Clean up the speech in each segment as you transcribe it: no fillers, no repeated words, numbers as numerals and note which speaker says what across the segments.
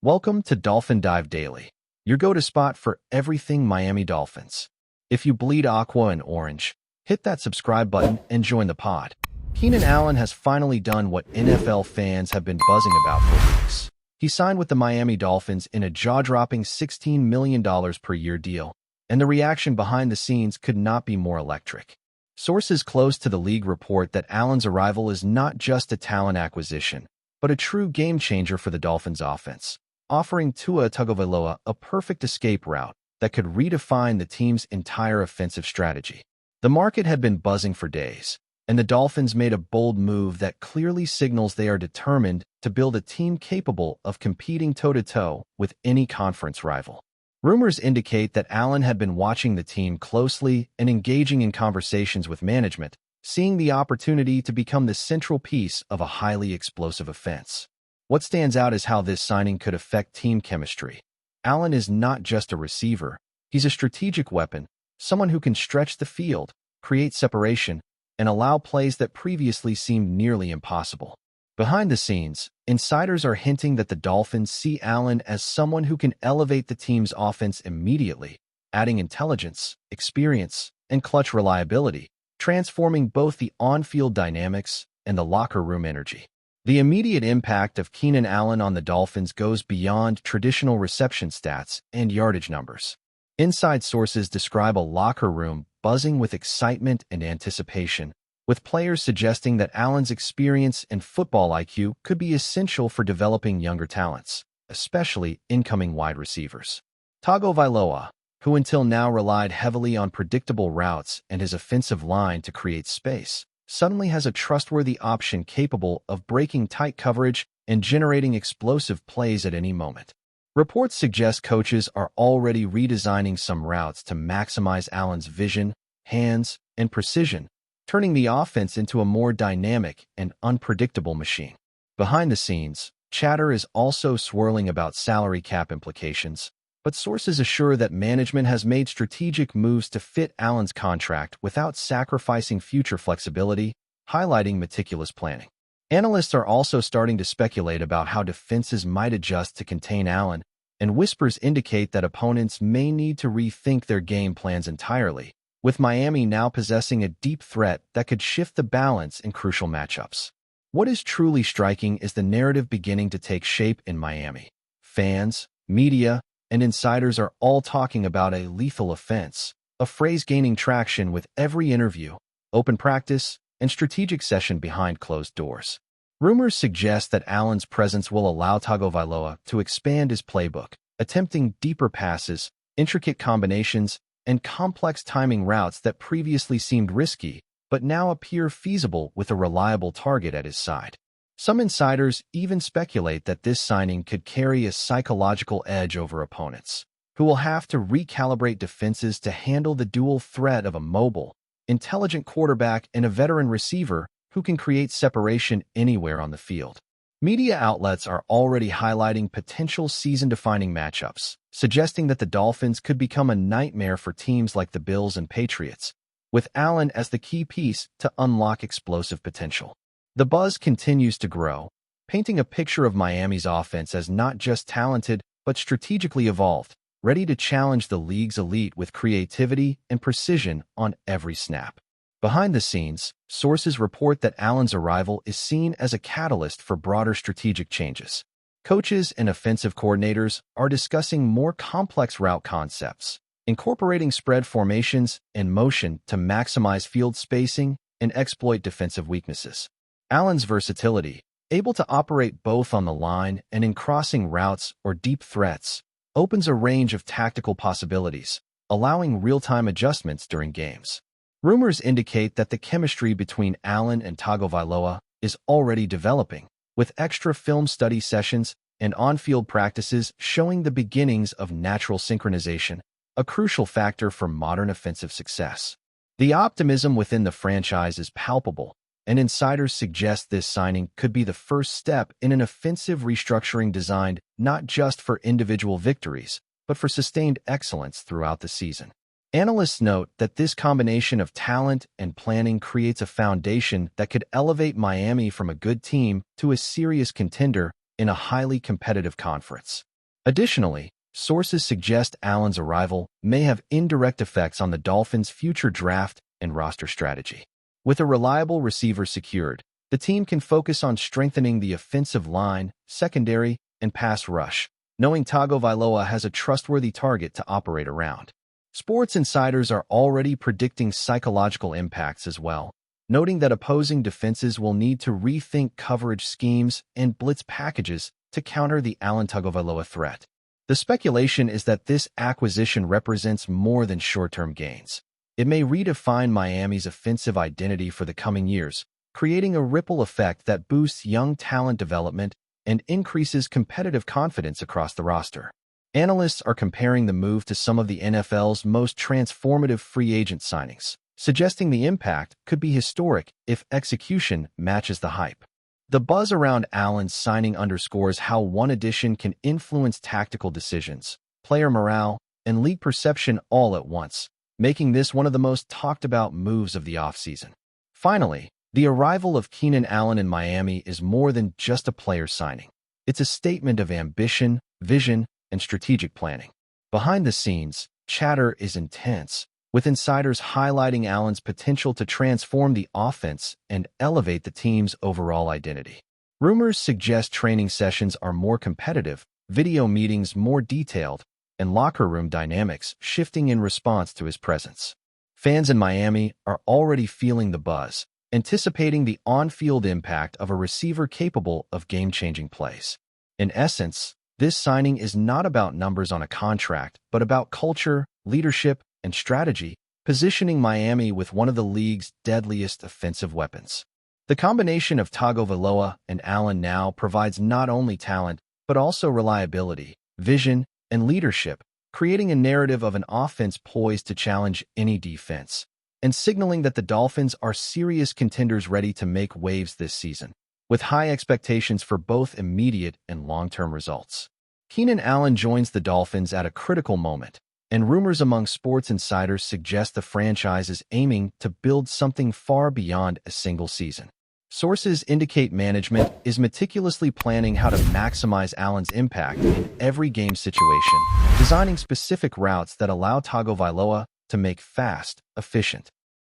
Speaker 1: Welcome to Dolphin Dive Daily, your go-to spot for everything Miami Dolphins. If you bleed aqua and orange, hit that subscribe button and join the pod. Keenan Allen has finally done what NFL fans have been buzzing about for weeks. He signed with the Miami Dolphins in a jaw-dropping $16 million per year deal, and the reaction behind the scenes could not be more electric. Sources close to the league report that Allen's arrival is not just a talent acquisition, but a true game-changer for the Dolphins' offense, offering Tua Tagovailoa a perfect escape route that could redefine the team's entire offensive strategy. The market had been buzzing for days, and the Dolphins made a bold move that clearly signals they are determined to build a team capable of competing toe-to-toe with any conference rival. Rumors indicate that Allen had been watching the team closely and engaging in conversations with management, seeing the opportunity to become the central piece of a highly explosive offense. What stands out is how this signing could affect team chemistry. Allen is not just a receiver, he's a strategic weapon, someone who can stretch the field, create separation, and allow plays that previously seemed nearly impossible. Behind the scenes, insiders are hinting that the Dolphins see Allen as someone who can elevate the team's offense immediately, adding intelligence, experience, and clutch reliability, transforming both the on-field dynamics and the locker room energy. The immediate impact of Keenan Allen on the Dolphins goes beyond traditional reception stats and yardage numbers. Inside sources describe a locker room buzzing with excitement and anticipation, with players suggesting that Allen's experience and football IQ could be essential for developing younger talents, especially incoming wide receivers. Tagovailoa, who until now relied heavily on predictable routes and his offensive line to create space, suddenly has a trustworthy option capable of breaking tight coverage and generating explosive plays at any moment. Reports suggest coaches are already redesigning some routes to maximize Allen's vision, hands, and precision, turning the offense into a more dynamic and unpredictable machine. Behind the scenes, chatter is also swirling about salary cap implications, but sources assure that management has made strategic moves to fit Allen's contract without sacrificing future flexibility, highlighting meticulous planning. Analysts are also starting to speculate about how defenses might adjust to contain Allen, and whispers indicate that opponents may need to rethink their game plans entirely, with Miami now possessing a deep threat that could shift the balance in crucial matchups. What is truly striking is the narrative beginning to take shape in Miami. Fans, media, and insiders are all talking about a lethal offense, a phrase gaining traction with every interview, open practice, and strategic session behind closed doors. Rumors suggest that Allen's presence will allow Tagovailoa to expand his playbook, attempting deeper passes, intricate combinations, and complex timing routes that previously seemed risky, but now appear feasible with a reliable target at his side. Some insiders even speculate that this signing could carry a psychological edge over opponents, who will have to recalibrate defenses to handle the dual threat of a mobile, intelligent quarterback and a veteran receiver who can create separation anywhere on the field. Media outlets are already highlighting potential season-defining matchups, suggesting that the Dolphins could become a nightmare for teams like the Bills and Patriots, with Allen as the key piece to unlock explosive potential. The buzz continues to grow, painting a picture of Miami's offense as not just talented, but strategically evolved, ready to challenge the league's elite with creativity and precision on every snap. Behind the scenes, sources report that Allen's arrival is seen as a catalyst for broader strategic changes. Coaches and offensive coordinators are discussing more complex route concepts, incorporating spread formations and motion to maximize field spacing and exploit defensive weaknesses. Allen's versatility, able to operate both on the line and in crossing routes or deep threats, opens a range of tactical possibilities, allowing real-time adjustments during games. Rumors indicate that the chemistry between Allen and Tagovailoa is already developing, with extra film study sessions and on-field practices showing the beginnings of natural synchronization, a crucial factor for modern offensive success. The optimism within the franchise is palpable, and insiders suggest this signing could be the first step in an offensive restructuring designed not just for individual victories, but for sustained excellence throughout the season. Analysts note that this combination of talent and planning creates a foundation that could elevate Miami from a good team to a serious contender in a highly competitive conference. Additionally, sources suggest Allen's arrival may have indirect effects on the Dolphins' future draft and roster strategy. With a reliable receiver secured, the team can focus on strengthening the offensive line, secondary, and pass rush, knowing Tagovailoa has a trustworthy target to operate around. Sports insiders are already predicting psychological impacts as well, noting that opposing defenses will need to rethink coverage schemes and blitz packages to counter the Allen Tagovailoa threat. The speculation is that this acquisition represents more than short-term gains. It may redefine Miami's offensive identity for the coming years, creating a ripple effect that boosts young talent development and increases competitive confidence across the roster. Analysts are comparing the move to some of the NFL's most transformative free agent signings, suggesting the impact could be historic if execution matches the hype. The buzz around Allen's signing underscores how one addition can influence tactical decisions, player morale, and league perception all at once, making this one of the most talked-about moves of the offseason. Finally, the arrival of Keenan Allen in Miami is more than just a player signing. It's a statement of ambition, vision, and strategic planning. Behind the scenes, chatter is intense, with insiders highlighting Allen's potential to transform the offense and elevate the team's overall identity. Rumors suggest training sessions are more competitive, video meetings more detailed, and locker room dynamics shifting in response to his presence. Fans in Miami are already feeling the buzz, anticipating the on-field impact of a receiver capable of game-changing plays. In essence, this signing is not about numbers on a contract, but about culture, leadership, and strategy, positioning Miami with one of the league's deadliest offensive weapons. The combination of Tagovailoa and Allen now provides not only talent, but also reliability, vision, and leadership, creating a narrative of an offense poised to challenge any defense, and signaling that the Dolphins are serious contenders ready to make waves this season, with high expectations for both immediate and long-term results. Keenan Allen joins the Dolphins at a critical moment, and rumors among sports insiders suggest the franchise is aiming to build something far beyond a single season. Sources indicate management is meticulously planning how to maximize Allen's impact in every game situation, designing specific routes that allow Tagovailoa to make fast, efficient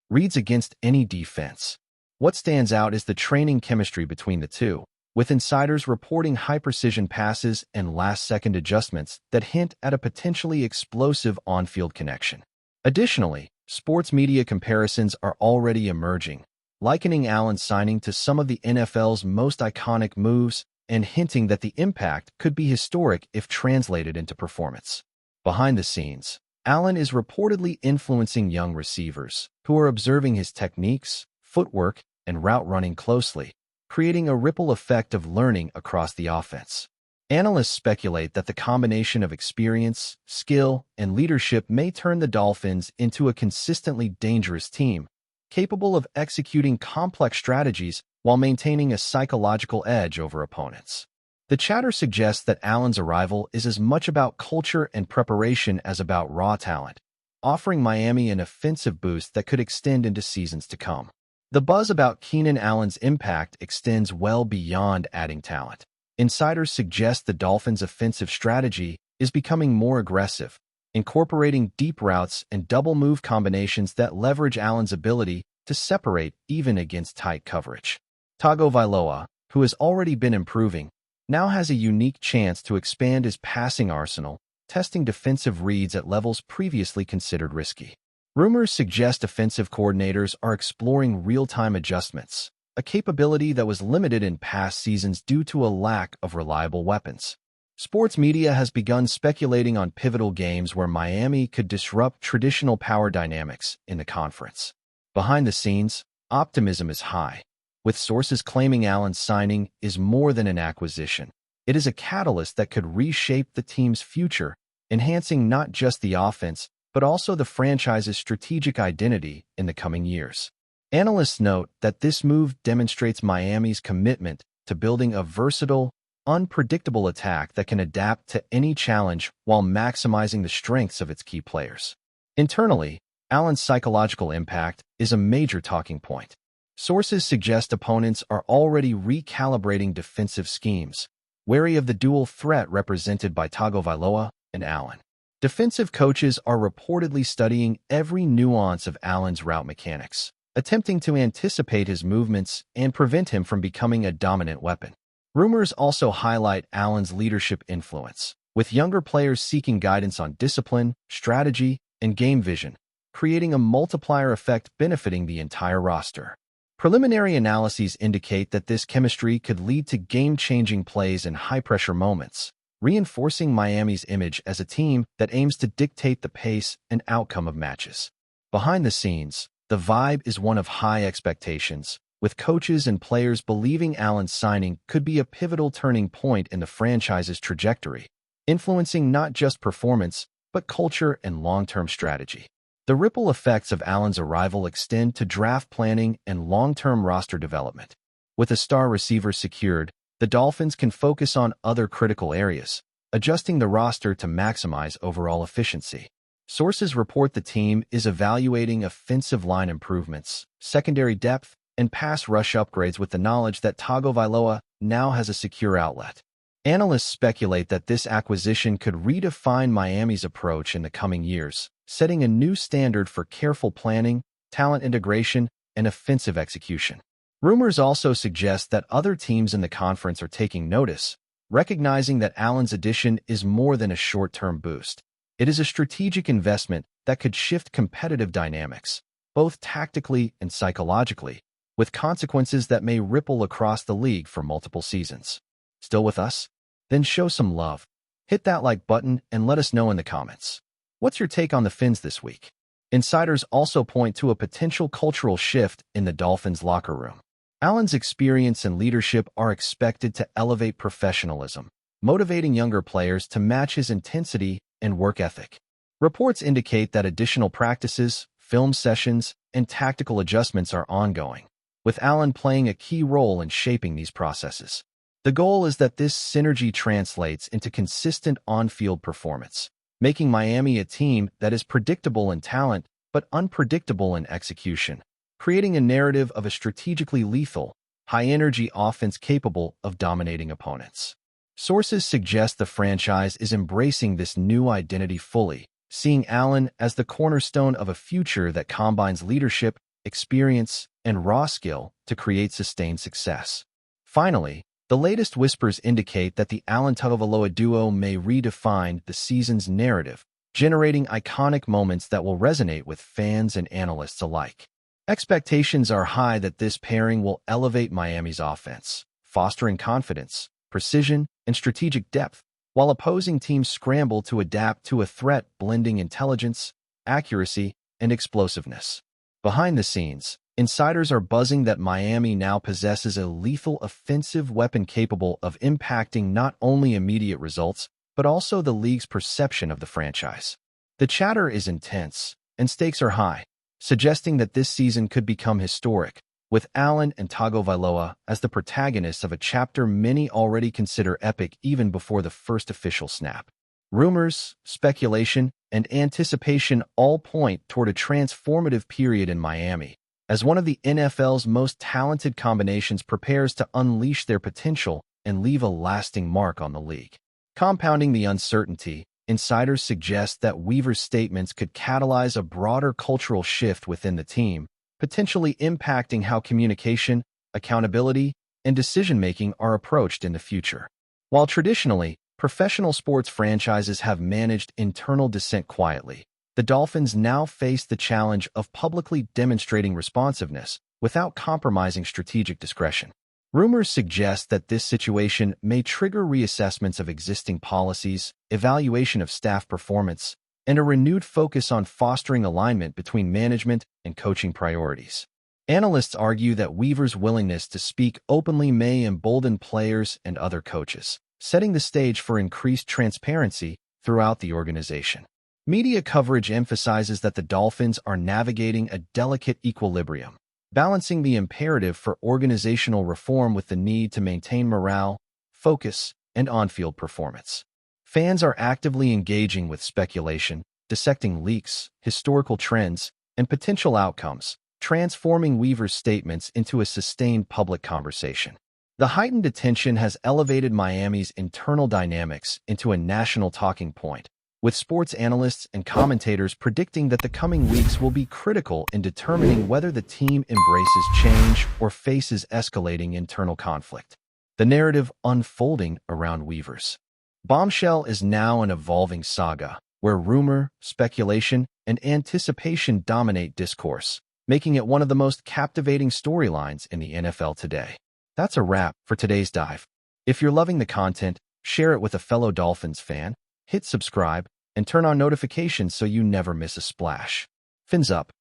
Speaker 1: reads against any defense. What stands out is the training chemistry between the two, with insiders reporting high-precision passes and last-second adjustments that hint at a potentially explosive on-field connection. Additionally, sports media comparisons are already emerging, likening Allen's signing to some of the NFL's most iconic moves and hinting that the impact could be historic if translated into performance. Behind the scenes, Allen is reportedly influencing young receivers, who are observing his techniques, footwork, and route running closely, creating a ripple effect of learning across the offense. Analysts speculate that the combination of experience, skill, and leadership may turn the Dolphins into a consistently dangerous team, capable of executing complex strategies while maintaining a psychological edge over opponents. The chatter suggests that Allen's arrival is as much about culture and preparation as about raw talent, offering Miami an offensive boost that could extend into seasons to come. The buzz about Keenan Allen's impact extends well beyond adding talent. Insiders suggest the Dolphins' offensive strategy is becoming more aggressive, incorporating deep routes and double-move combinations that leverage Allen's ability to separate even against tight coverage. Tagovailoa, who has already been improving, now has a unique chance to expand his passing arsenal, testing defensive reads at levels previously considered risky. Rumors suggest offensive coordinators are exploring real-time adjustments, a capability that was limited in past seasons due to a lack of reliable weapons. Sports media has begun speculating on pivotal games where Miami could disrupt traditional power dynamics in the conference. Behind the scenes, optimism is high, with sources claiming Allen's signing is more than an acquisition. It is a catalyst that could reshape the team's future, enhancing not just the offense, but also the franchise's strategic identity in the coming years. Analysts note that this move demonstrates Miami's commitment to building a versatile, unpredictable attack that can adapt to any challenge while maximizing the strengths of its key players. Internally, Allen's psychological impact is a major talking point. Sources suggest opponents are already recalibrating defensive schemes, wary of the dual threat represented by Tagovailoa and Allen. Defensive coaches are reportedly studying every nuance of Allen's route mechanics, attempting to anticipate his movements and prevent him from becoming a dominant weapon. Rumors also highlight Allen's leadership influence, with younger players seeking guidance on discipline, strategy, and game vision, creating a multiplier effect benefiting the entire roster. Preliminary analyses indicate that this chemistry could lead to game-changing plays in high-pressure moments, reinforcing Miami's image as a team that aims to dictate the pace and outcome of matches. Behind the scenes, the vibe is one of high expectations, with coaches and players believing Allen's signing could be a pivotal turning point in the franchise's trajectory, influencing not just performance, but culture and long-term strategy. The ripple effects of Allen's arrival extend to draft planning and long-term roster development. With a star receiver secured, the Dolphins can focus on other critical areas, adjusting the roster to maximize overall efficiency. Sources report the team is evaluating offensive line improvements, secondary depth, and pass rush upgrades with the knowledge that Tagovailoa now has a secure outlet. Analysts speculate that this acquisition could redefine Miami's approach in the coming years, setting a new standard for careful planning, talent integration, and offensive execution. Rumors also suggest that other teams in the conference are taking notice, recognizing that Allen's addition is more than a short-term boost. It is a strategic investment that could shift competitive dynamics, both tactically and psychologically, with consequences that may ripple across the league for multiple seasons. Still with us? Then show some love. Hit that like button and let us know in the comments. What's your take on the Fins this week? Insiders also point to a potential cultural shift in the Dolphins' locker room. Allen's experience and leadership are expected to elevate professionalism, motivating younger players to match his intensity and work ethic. Reports indicate that additional practices, film sessions, and tactical adjustments are ongoing, with Allen playing a key role in shaping these processes. The goal is that this synergy translates into consistent on-field performance, making Miami a team that is predictable in talent but unpredictable in execution, creating a narrative of a strategically lethal, high-energy offense capable of dominating opponents. Sources suggest the franchise is embracing this new identity fully, seeing Allen as the cornerstone of a future that combines leadership, experience, and raw skill to create sustained success. Finally, the latest whispers indicate that the Allen-Tagovailoa duo may redefine the season's narrative, generating iconic moments that will resonate with fans and analysts alike. Expectations are high that this pairing will elevate Miami's offense, fostering confidence, precision, and strategic depth, while opposing teams scramble to adapt to a threat blending intelligence, accuracy, and explosiveness. Behind the scenes, insiders are buzzing that Miami now possesses a lethal offensive weapon capable of impacting not only immediate results, but also the league's perception of the franchise. The chatter is intense, and stakes are high, suggesting that this season could become historic, with Allen and Tagovailoa as the protagonists of a chapter many already consider epic even before the first official snap. Rumors, speculation, and anticipation all point toward a transformative period in Miami, as one of the NFL's most talented combinations prepares to unleash their potential and leave a lasting mark on the league. Compounding the uncertainty, insiders suggest that Weaver's statements could catalyze a broader cultural shift within the team, potentially impacting how communication, accountability, and decision-making are approached in the future. While traditionally, professional sports franchises have managed internal dissent quietly, the Dolphins now face the challenge of publicly demonstrating responsiveness without compromising strategic discretion. Rumors suggest that this situation may trigger reassessments of existing policies, evaluation of staff performance, and a renewed focus on fostering alignment between management and coaching priorities. Analysts argue that Weaver's willingness to speak openly may embolden players and other coaches, setting the stage for increased transparency throughout the organization. Media coverage emphasizes that the Dolphins are navigating a delicate equilibrium, balancing the imperative for organizational reform with the need to maintain morale, focus, and on-field performance. Fans are actively engaging with speculation, dissecting leaks, historical trends, and potential outcomes, transforming Weaver's statements into a sustained public conversation. The heightened attention has elevated Miami's internal dynamics into a national talking point, with sports analysts and commentators predicting that the coming weeks will be critical in determining whether the team embraces change or faces escalating internal conflict. The narrative unfolding around Weaver's bombshell is now an evolving saga, where rumor, speculation, and anticipation dominate discourse, making it one of the most captivating storylines in the NFL today. That's a wrap for today's dive. If you're loving the content, share it with a fellow Dolphins fan, hit subscribe, and turn on notifications so you never miss a splash. Fins up.